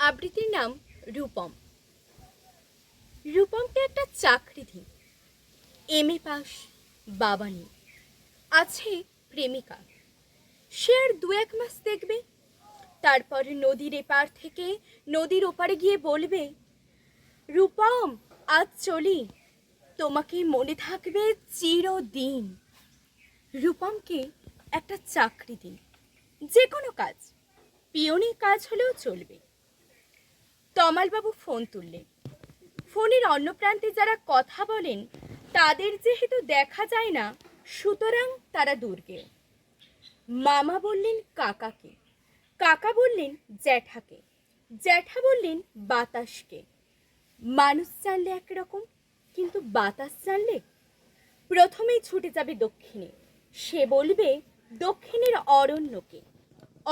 আবৃত্তির নাম রূপম। রূপমকে একটা চাকরি দিন, এমএ পাস, বাবা নেই, আছে প্রেমিকা। সে আর 2-1 মাস দেখবে, তারপর নদীর এপার থেকে নদীর ওপারে গিয়ে বলবে, রূপম আজ চলি, তোমাকে মনে থাকবে চিরদিন। রূপমকে একটা চাকরি দিন, যে কোনো কাজ, পিয়নি কাজ হলেও চলবে। তমালবাবু ফোন তুললেন। ফোনের অন্য প্রান্তে যারা কথা বলেন তাদের যেহেতু দেখা যায় না, সুতরাং তারা দুর্গেয়। মামা বললেন কাকাকে, কাকা বললেন জ্যাঠাকে, জ্যাঠা বললেন বাতাসকে। মানুষ জানলে একরকম, কিন্তু বাতাস জানলে? প্রথমেই ছুটে যাবে দক্ষিণে, সে বলবে দক্ষিণের অরণ্যকে,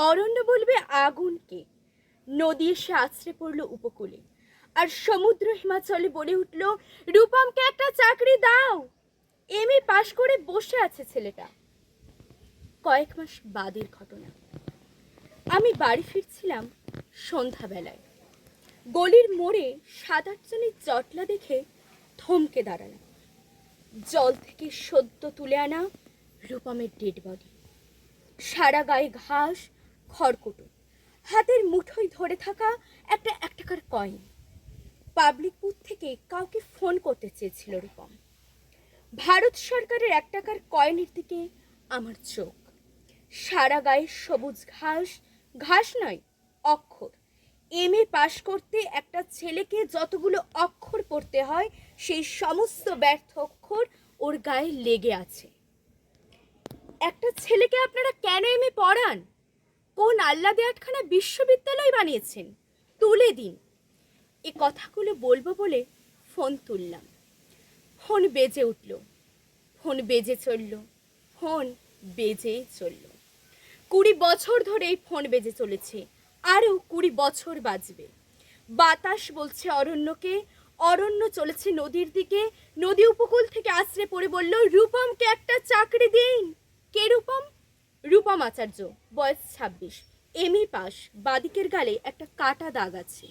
অরণ্য বলবে আগুনকে। নদী এসে আছড়ে পড়ল উপকূলে, আর সমুদ্র হিমাচলে বলে উঠল, রূপমকে একটা চাকরি দাও। এমএ পাশ করে বসে আছে ছেলেটা। কয়েক মাস বাদের ঘটনা। আমি বাড়ি ফিরছিলাম সন্ধ্যাবেলায়। গলির মোড়ে 7-8 জনের জটলা দেখে থমকে দাঁড়ালাম। জল থেকে সদ্য তুলে আনা রূপমের ডেড বডি, সারা গায়ে ঘাস, খড়কুটো, হাতের মুঠোয় ধরে থাকা একটা 1 টাকার কয়েন। পাবলিক বুথ থেকে কাউকে ফোন করতে চেয়েছিল রূপম। ভারত সরকারের 1 টাকার কয়েনের দিকে আমার চোখ। সারা গায়ে সবুজ ঘাস, ঘাস নয় অক্ষর। এমএ পাশ করতে একটা ছেলেকে যতগুলো অক্ষর পড়তে হয়, সেই সমস্ত ব্যর্থ অক্ষর ওর গায়ে লেগে আছে। একটা ছেলেকে আপনারা কেন এমএ পড়ান? কোন আহ্লাদে 8খানা বিশ্ববিদ্যালয় বানিয়েছেন? তুলে দিন। এ কথাগুলো বলবো বলে ফোন তুললাম। ফোন বেজে উঠল, ফোন বেজে চলল, ফোন বেজে চলল। 20 বছর ধরে এই ফোন বেজে চলেছে, আরও 20 বছর বাজবে। বাতাস বলছে অরণ্যকে, অরণ্য চলেছে নদীর দিকে, নদী উপকূল থেকে আছড়ে পড়ে বলল, রূপমকে একটা চাকরি দিন। কে রূপম? রূপম আচার্য, বয়স 26, এমএ পাস, বাদিকের গালে একটা কাটা দাগ আছে।